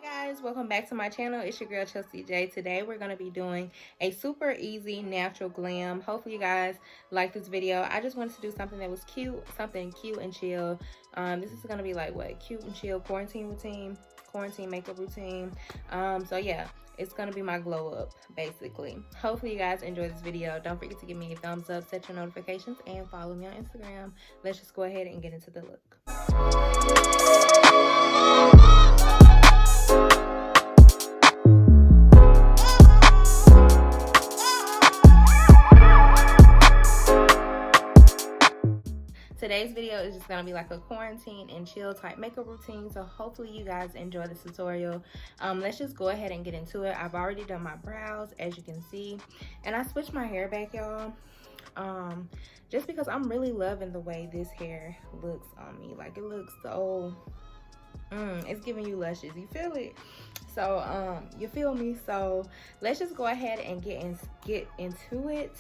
Hey guys, welcome back to my channel. It's your girl Chelsea J. Today we're going to be doing a super easy natural glam. Hopefully you guys like this video. I just wanted to do something that was cute, something cute and chill. This is going to be like what, cute and chill quarantine makeup routine. So yeah, it's going to be my glow up basically. Hopefully you guys enjoy this video. Don't forget to give me a thumbs up, set your notifications, and follow me on Instagram. Let's just go ahead and get into the look. Today's video is just gonna be like a quarantine and chill type makeup routine, so hopefully you guys enjoy this tutorial. Let's just go ahead and get into it. I've already done my brows, as you can see, and I switched my hair back, y'all, just because I'm really loving the way this hair looks on me. Like, it looks so it's giving you luscious, you feel it? So you feel me? So let's just go ahead and get into it.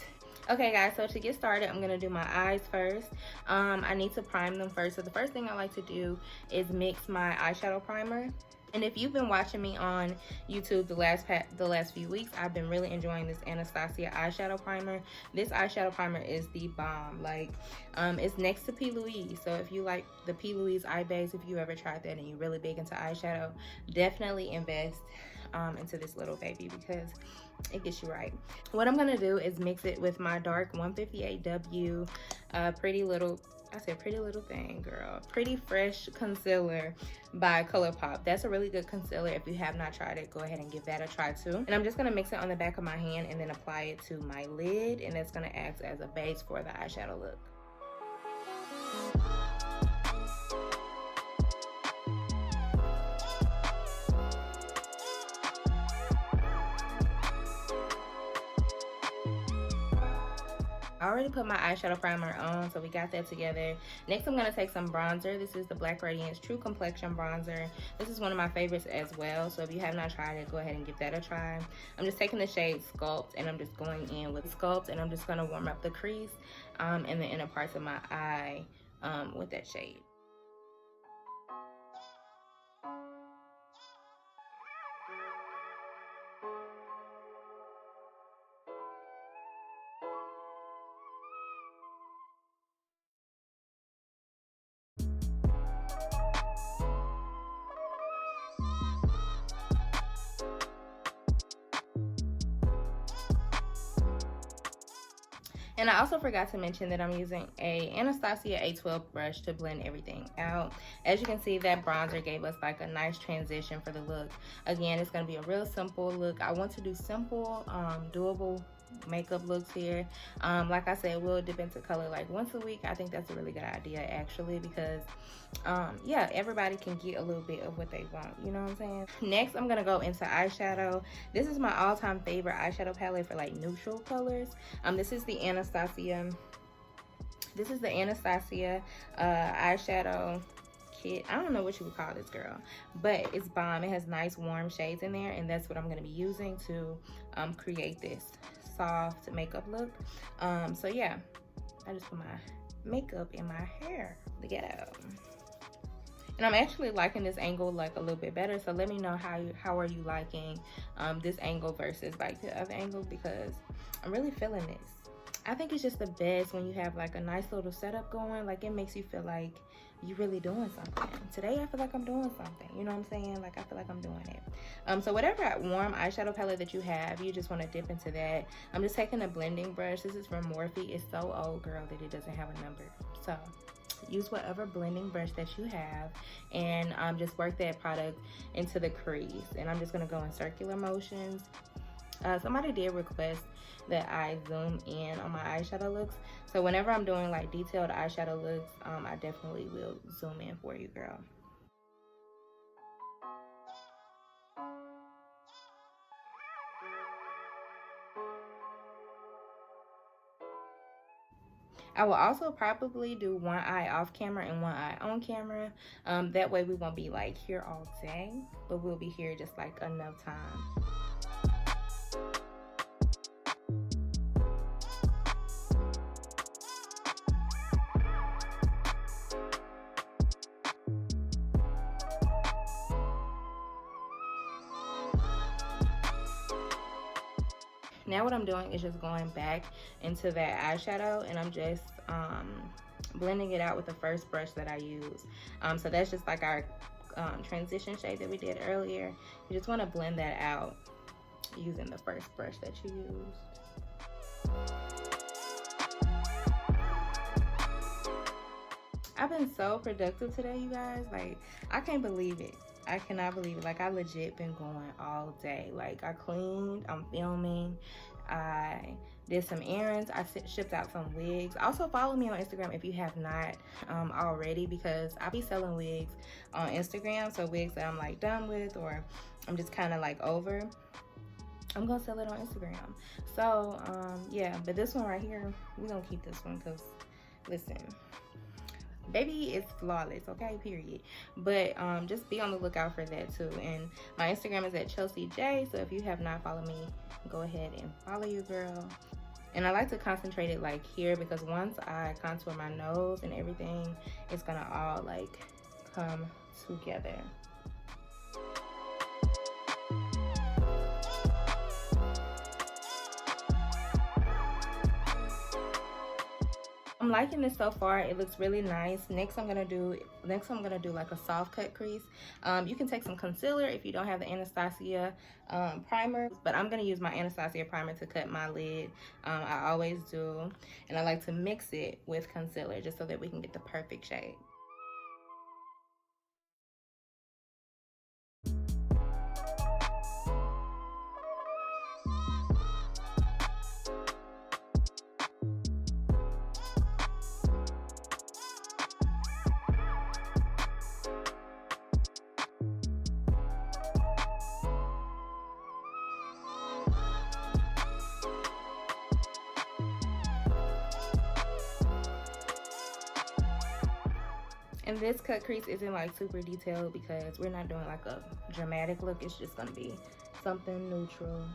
Okay guys, so to get started, I'm gonna do my eyes first. I need to prime them first. So the first thing I like to do is mix my eyeshadow primer. And if you've been watching me on YouTube the last few weeks, I've been really enjoying this Anastasia eyeshadow primer. This eyeshadow primer is the bomb. Like, it's next to P. Louise. So if you like the P. Louise eye base, if you ever tried that and you're really big into eyeshadow, definitely invest into this little baby because it gets you right. What I'm gonna do is mix it with my dark 158W pretty little thing, girl. Pretty Fresh concealer by ColourPop. That's a really good concealer. If you have not tried it, go ahead and give that a try too. And I'm just gonna mix it on the back of my hand and then apply it to my lid, and that's gonna act as a base for the eyeshadow look. I already put my eyeshadow primer on, so we got that together. Next, I'm gonna take some bronzer. This is the Black Radiance True Complexion Bronzer. This is one of my favorites as well, so if you have not tried it, go ahead and give that a try. I'm just taking the shade Sculpt, and I'm just going in with Sculpt, and I'm just gonna warm up the crease and the inner parts of my eye with that shade. And I also forgot to mention that I'm using a Anastasia A12 brush to blend everything out. As you can see, that bronzer gave us like a nice transition for the look. Again, it's gonna be a real simple look. I want to do simple, doable makeup looks here. Like I said, we'll dip into color like once a week. I think that's a really good idea actually, because yeah, everybody can get a little bit of what they want, you know what I'm saying? Next, I'm gonna go into eyeshadow. This is my all-time favorite eyeshadow palette for like neutral colors. This is the Anastasia eyeshadow kit. I don't know what you would call this, girl, but it's bomb. It has nice warm shades in there, and that's what I'm going to be using to create this soft makeup look. So yeah, I just put my makeup in my hair to get out. And I'm actually liking this angle like a little bit better, so let me know how are you liking this angle versus like the other angle, because I'm really feeling this. I think it's just the best when you have like a nice little setup going. Like, it makes you feel like you're really doing something. Today I feel like I'm doing something, you know what I'm saying? Like, I feel like I'm doing it. So whatever warm eyeshadow palette that you have, you just want to dip into that. I'm just taking a blending brush. This is from Morphe. It's so old, girl, that it doesn't have a number. So use whatever blending brush that you have, and just work that product into the crease. And I'm just going to go in circular motions. Somebody did request that I zoom in on my eyeshadow looks, so whenever I'm doing like detailed eyeshadow looks, I definitely will zoom in for you, girl. I will also probably do one eye off camera and one eye on camera. That way we won't be like here all day, but we'll be here just like enough time. Now what I'm doing is just going back into that eyeshadow, and I'm just blending it out with the first brush that I use. So that's just like our transition shade that we did earlier. You just want to blend that out using the first brush that you used. I've been so productive today, you guys. Like, I can't believe it. I cannot believe it. Like, I legit been going all day. Like, I cleaned, I'm filming, I did some errands, I shipped out some wigs. Also follow me on Instagram if you have not already, because I be selling wigs on Instagram. So wigs that I'm like done with, or I'm just kind of like over, I'm gonna sell it on Instagram. So yeah, but this one right here, we're gonna keep this one because listen, baby, it's flawless, okay, period. But just be on the lookout for that too. And my Instagram is at Chelsea J, so if you have not followed me, go ahead and follow you, girl. And I like to concentrate it like here, because once I contour my nose and everything, it's gonna all like come together. I'm liking this so far. It looks really nice. Next I'm gonna do like a soft cut crease. You can take some concealer if you don't have the Anastasia primer, but I'm gonna use my Anastasia primer to cut my lid. I always do, and I like to mix it with concealer just so that we can get the perfect shade. And this cut crease isn't like super detailed because we're not doing like a dramatic look. It's just gonna be something neutral.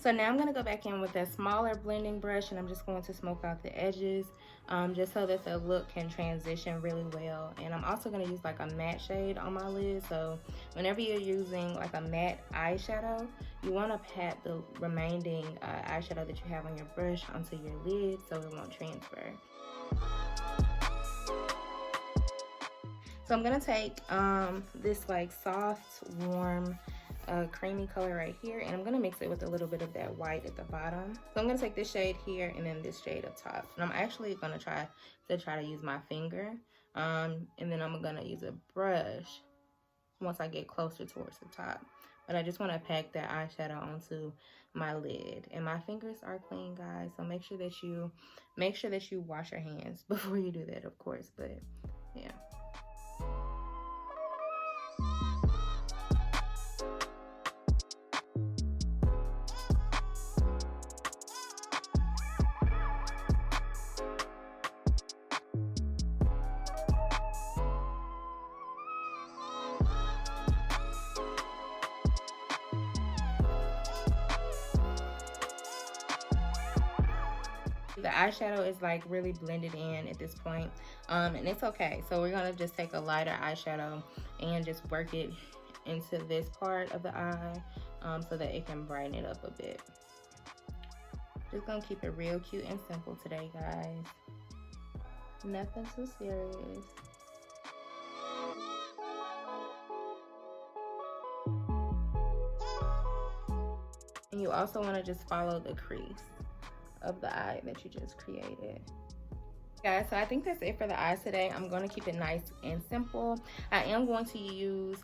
So now I'm going to go back in with a smaller blending brush, and I'm just going to smoke out the edges just so that the look can transition really well. And I'm also going to use like a matte shade on my lid. So whenever you're using like a matte eyeshadow, you want to pat the remaining eyeshadow that you have on your brush onto your lid so it won't transfer. So I'm going to take this like soft, warm, creamy color right here, and I'm gonna mix it with a little bit of that white at the bottom. So I'm gonna take this shade here and then this shade up top, and I'm actually gonna try to use my finger, and then I'm gonna use a brush once I get closer towards the top. But I just want to pack that eyeshadow onto my lid, and my fingers are clean, guys, so make sure that you wash your hands before you do that, of course. But yeah. The eyeshadow is like really blended in at this point, and it's okay. So we're gonna just take a lighter eyeshadow and just work it into this part of the eye so that it can brighten it up a bit. Just gonna keep it real cute and simple today, guys. Nothing too serious. And you also want to just follow the crease of the eye that you just created. Guys, so I think that's it for the eyes today. I'm going to keep it nice and simple. I am going to use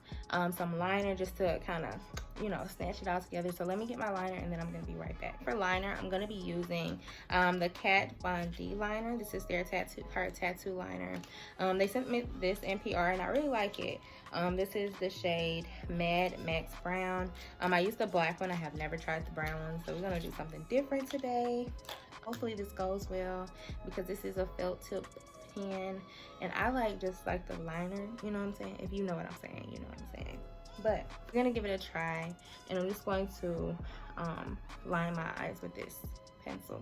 some liner just to kind of you know, snatch it all together. So let me get my liner and then I'm gonna be right back. For liner, I'm gonna be using the Kvdbeauty liner. This is their tattoo liner. They sent me this in PR and I really like it. This is the shade Mad Max Brown. I used the black one. I have never tried the brown one, so we're gonna do something different today. Hopefully this goes well because this is a felt tip pen and I like just like the liner, you know what I'm saying? If you know what I'm saying, you know what I'm saying. But we're gonna give it a try and I'm just going to line my eyes with this pencil.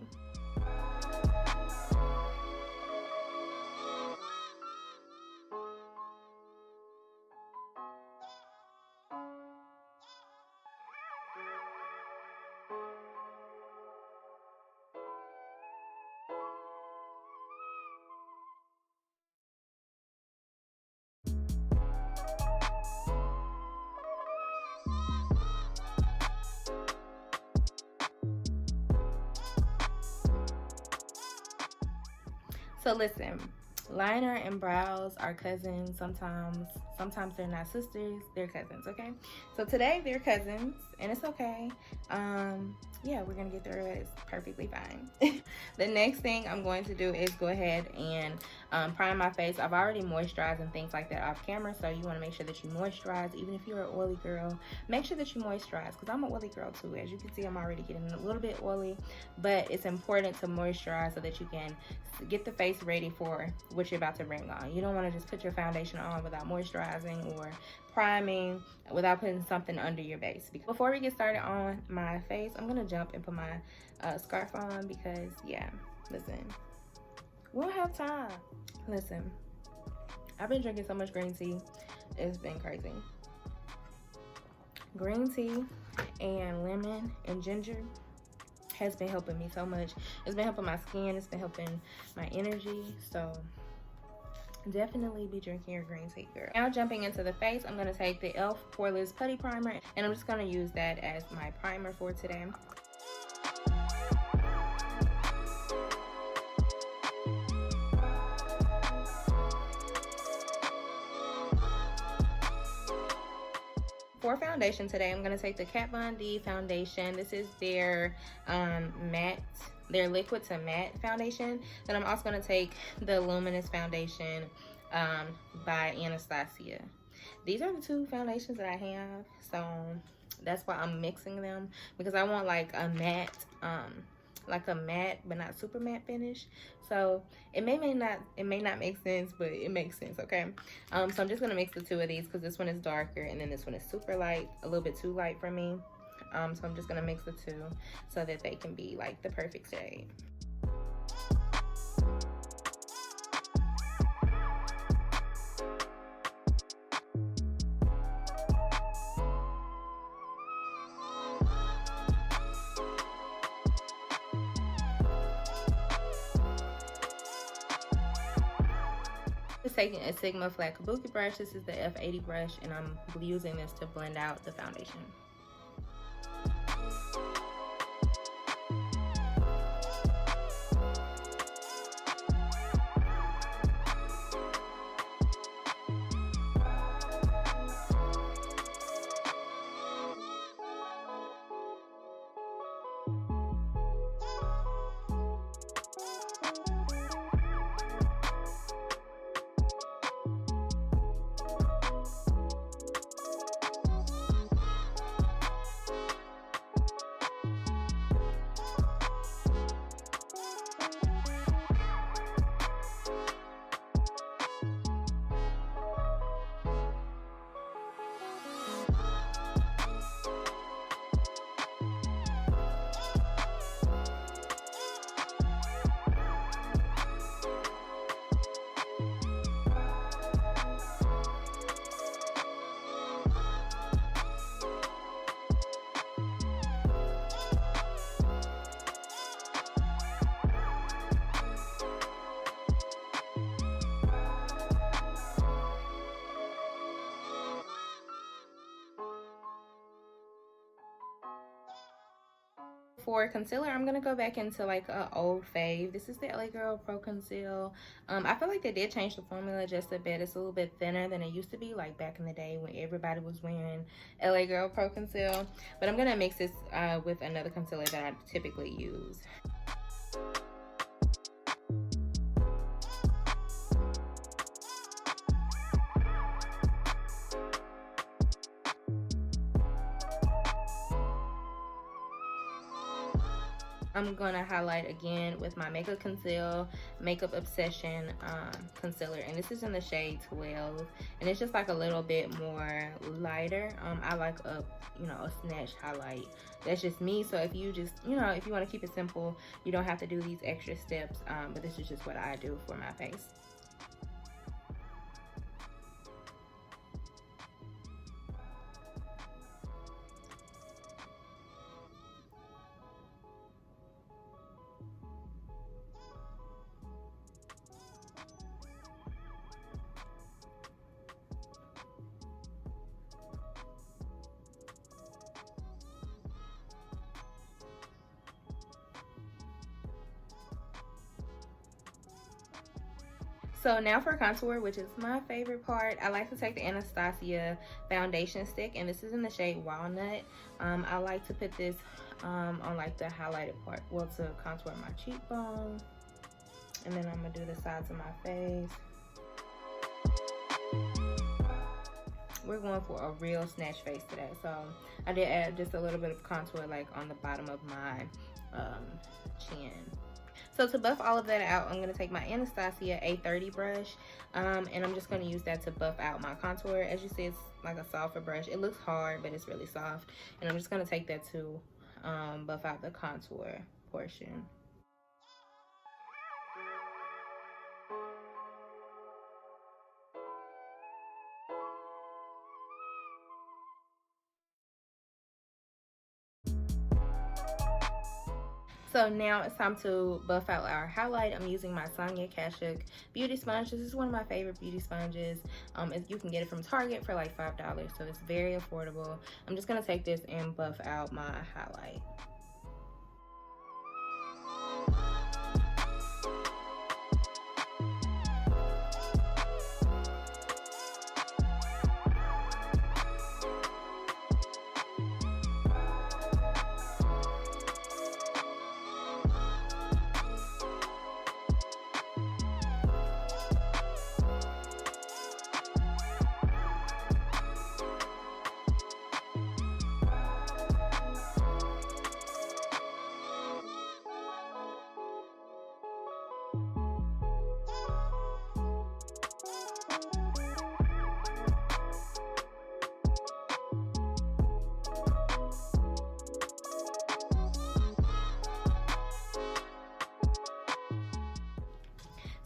So listen, liner and brows are cousins. Sometimes they're not sisters, they're cousins, okay? So today they're cousins and it's okay. Yeah, we're gonna get through it. It's perfectly fine. The next thing I'm going to do is go ahead and prime my face. I've already moisturized and things like that off camera, so you want to make sure that you moisturize. Even if you're an oily girl, make sure that you moisturize, because I'm an oily girl too. As you can see, I'm already getting a little bit oily, but it's important to moisturize so that you can get the face ready for what you're about to bring on. You don't want to just put your foundation on without moisturizing or priming, without putting something under your base. Before we get started on my face, I'm gonna jump and put my scarf on because, yeah, listen, we don't have time. Listen, I've been drinking so much green tea, it's been crazy. Green tea and lemon and ginger has been helping me so much. It's been helping my skin, it's been helping my energy, so definitely be drinking your green tea, girl. Now jumping into the face, I'm gonna take the e.l.f. poreless putty primer and I'm just gonna use that as my primer for today. For foundation today, I'm gonna take the Kvdbeauty foundation. This is their their liquid to matte foundation. Then I'm also gonna take the luminous foundation by Anastasia. These are the two foundations that I have, so that's why I'm mixing them, because I want like a matte but not super matte finish. So it may not make sense, but it makes sense, okay? So I'm just gonna mix the two of these because this one is darker and then this one is super light, a little bit too light for me. So I'm just gonna mix the two so that they can be like the perfect shade. Just taking a Sigma flat kabuki brush. This is the F80 brush and I'm using this to blend out the foundation. For concealer, I'm gonna go back into like an old fave. This is the LA Girl Pro Conceal. I feel like they did change the formula just a bit. It's a little bit thinner than it used to be, like back in the day when everybody was wearing LA Girl Pro Conceal. But I'm gonna mix this with another concealer that I typically use. I'm gonna highlight again with my Makeup Conceal Makeup Obsession concealer, and this is in the shade 12, and it's just like a little bit more lighter. I like a snatch highlight. That's just me. So if you just if you want to keep it simple, you don't have to do these extra steps. But this is just what I do for my face. So now for contour, which is my favorite part, I like to take the Anastasia foundation stick, and this is in the shade Walnut. I like to put this on like the highlighted part, well, to contour my cheekbone, and then I'm gonna do the sides of my face. We're going for a real snatch face today, so I did add just a little bit of contour like on the bottom of my chin. So to buff all of that out, I'm going to take my Anastasia A30 brush, and I'm just going to use that to buff out my contour. As you see, it's like a softer brush. It looks hard, but it's really soft. And I'm just going to take that to buff out the contour portion. So now it's time to buff out our highlight. I'm using my Sonia Kashuk beauty sponge. This is one of my favorite beauty sponges. You can get it from Target for like $5, so it's very affordable. I'm just gonna take this and buff out my highlight.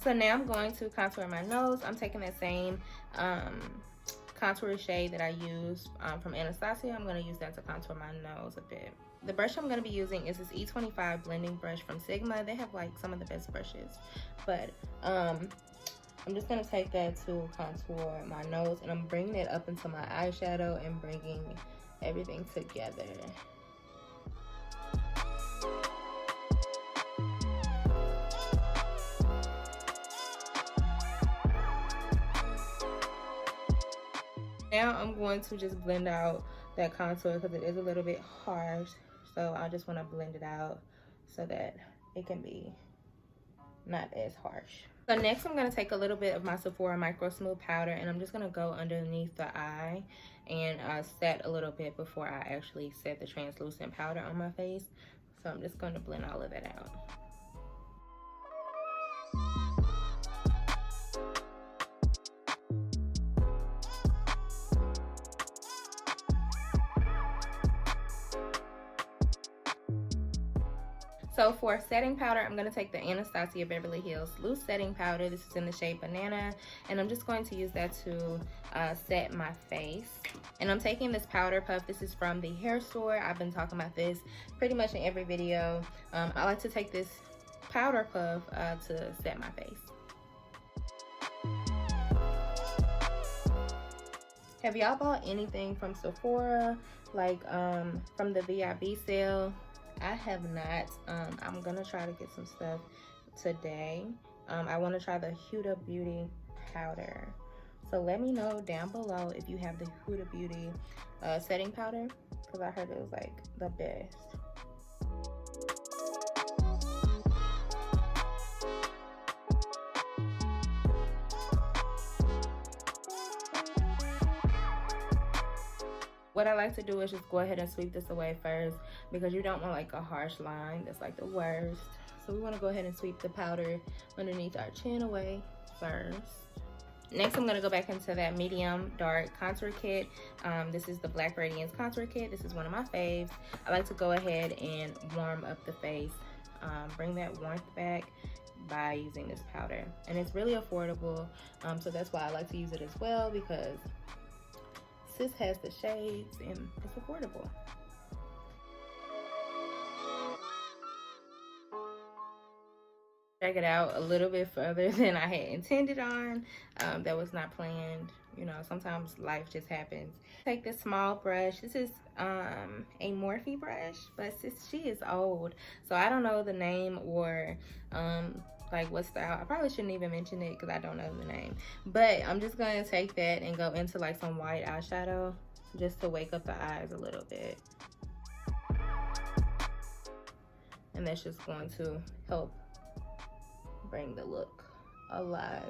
So now I'm going to contour my nose. I'm taking that same contour shade that I used from Anastasia. I'm going to use that to contour my nose a bit. The brush I'm going to be using is this E25 blending brush from Sigma. They have like some of the best brushes, but I'm just going to take that to contour my nose, and I'm bringing it up into my eyeshadow and bringing everything together. Now I'm going to just blend out that contour because it is a little bit harsh. So I just want to blend it out so that it can be not as harsh. So next I'm going to take a little bit of my Sephora Micro Smooth powder, and I'm just going to go underneath the eye and set a little bit before I actually set the translucent powder on my face. So I'm just going to blend all of that out. So for setting powder, I'm going to take the Anastasiabeverlyhills loose setting powder. This is in the shade Banana, and I'm just going to use that to set my face. And I'm taking this powder puff. This is from the hair store. I've been talking about this pretty much in every video. I like to take this powder puff to set my face. Have y'all bought anything from Sephora, like from the VIB sale? I have not. I'm gonna try to get some stuff today. I want to try the Kvdbeauty powder. So let me know down below if you have the Kvdbeauty setting powder, because I heard it was like the best. What I like to do is just go ahead and sweep this away first, because you don't want like a harsh line. That's like the worst. So we want to go ahead and sweep the powder underneath our chin away first. Next, I'm going to go back into that medium dark contour kit. This is the Black Radiance contour kit. This is one of my faves. I like to go ahead and warm up the face, bring that warmth back by using this powder. And it's really affordable, so that's why I like to use it as well, because sis has the shades and it's affordable. Drag it out a little bit further than I had intended on. That was not planned. You know, sometimes life just happens. Take this small brush. This is a Morphe brush, but she is old, so I don't know the name or like what style. I probably shouldn't even mention it because I don't know the name. But I'm just gonna take that and go into like some white eyeshadow just to wake up the eyes a little bit. And that's just going to help bring the look alive.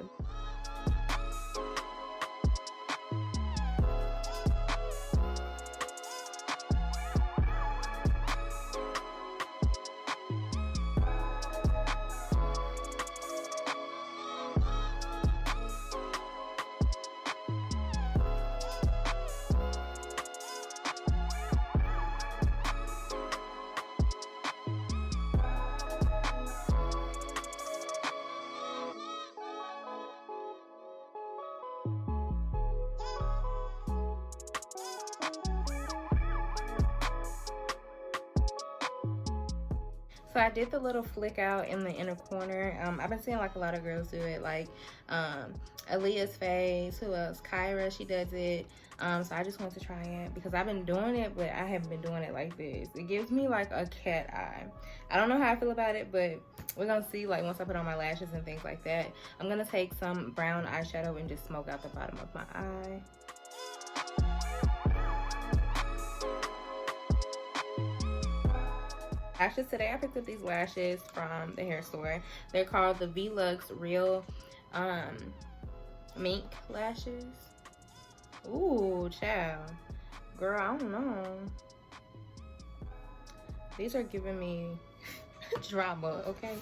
So I did the little flick out in the inner corner. I've been seeing like a lot of girls do it, like Aaliyah's face, who else? Kyra, she does it. So I just want to try it because I've been doing it, but I haven't been doing it like this. It gives me like a cat eye. I don't know how I feel about it, but we're gonna see like once I put on my lashes and things like that. I'm gonna take some brown eyeshadow and just smoke out the bottom of my eye. Lashes today, I picked up these lashes from the hair store. They're called the Velux Real Mink lashes. Ooh, child. Girl, I don't know. These are giving me drama, okay?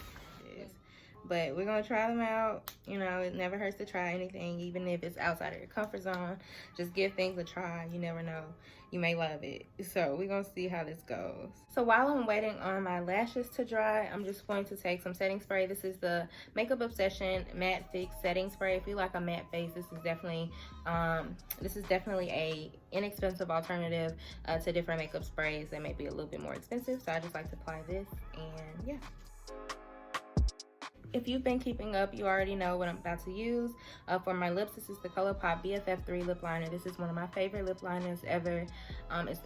But we're gonna try them out. You know, it never hurts to try anything, even if it's outside of your comfort zone. Just give things a try. You never know, you may love it. So we're gonna see how this goes. So while I'm waiting on my lashes to dry, I'm just going to take some setting spray. This is the Makeup Obsession Matte Fix Setting Spray. If you like a matte face, this is definitely a inexpensive alternative to different makeup sprays that may be a little bit more expensive. So I just like to apply this, and yeah. If you've been keeping up, you already know what I'm about to use. For my lips, this is the ColourPop BFF3 lip liner. This is one of my favorite lip liners ever. It's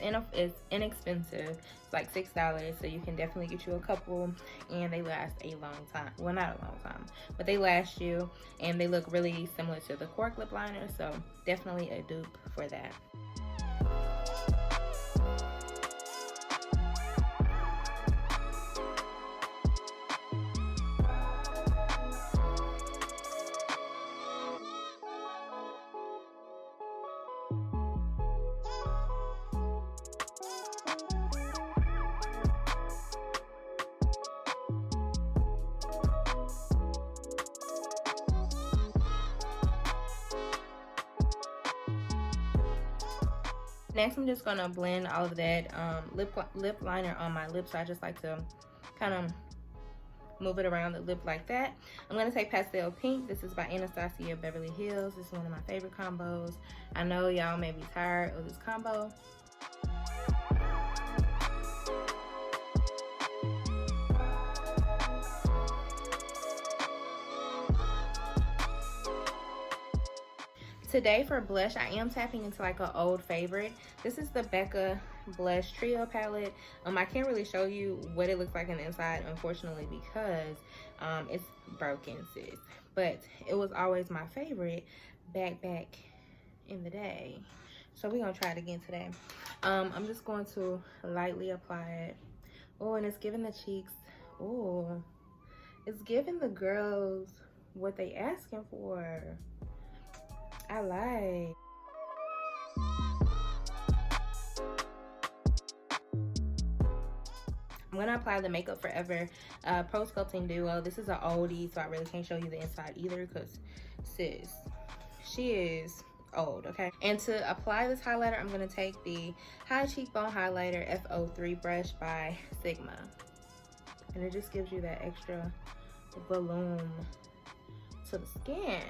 inexpensive. It's like $6, so you can definitely get you a couple, and they last a long time. Well, not a long time, but they last you, and they look really similar to the Cork lip liner, so definitely a dupe for that. Next, I'm just gonna blend all of that lip liner on my lips. So I just like to kind of move it around the lip like that. I'm gonna take Pastel Pink. This is by Anastasiabeverlyhills. This is one of my favorite combos. I know y'all may be tired of this combo. Today for blush, I am tapping into like an old favorite. This is the Becca blush trio palette. I can't really show you what it looks like on the inside, unfortunately, because it's broken, sis. But it was always my favorite back in the day. So we're gonna try it again today. I'm just going to lightly apply it. Oh, and it's giving the cheeks. Oh, it's giving the girls what they asking for. I like. I'm gonna apply the Makeupforever Pro Sculpting Duo. This is an oldie, so I really can't show you the inside either, because sis, she is old, okay? And to apply this highlighter, I'm gonna take the High Cheekbone Highlighter F03 brush by Sigma. And it just gives you that extra volume to the skin.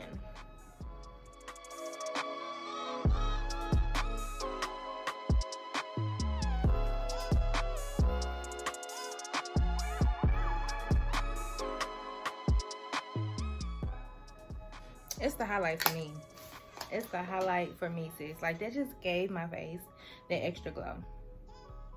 It's the highlight for me. It's the highlight for me, sis. Like, that just gave my face that extra glow.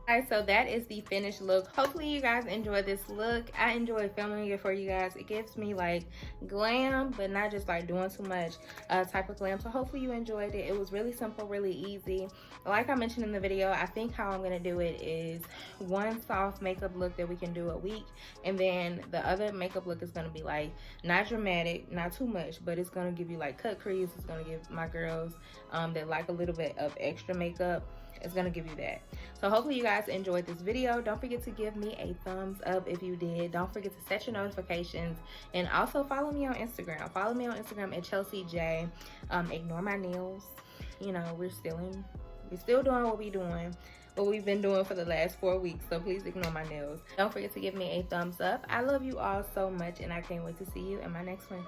Alright, so that is the finished look. Hopefully you guys enjoyed this look. I enjoyed filming it for you guys. It gives me like glam, but not just like doing too much type of glam. So hopefully you enjoyed it. It was really simple, really easy. Like I mentioned in the video, I think how I'm gonna do it is one soft makeup look that we can do a week, and then the other makeup look is gonna be like not dramatic, not too much, but it's gonna give you like cut crease. It's gonna give my girls that like a little bit of extra makeup, it's gonna give you that. So hopefully you guys enjoyed this video. Don't forget to give me a thumbs up if you did. Don't forget to set your notifications, and also follow me on Instagram. Follow me on Instagram at Chelsea J. Ignore my nails. You know, we're still doing what we've been doing for the last 4 weeks, so please ignore my nails. Don't forget to give me a thumbs up. I love you all so much, and I can't wait to see you in my next one.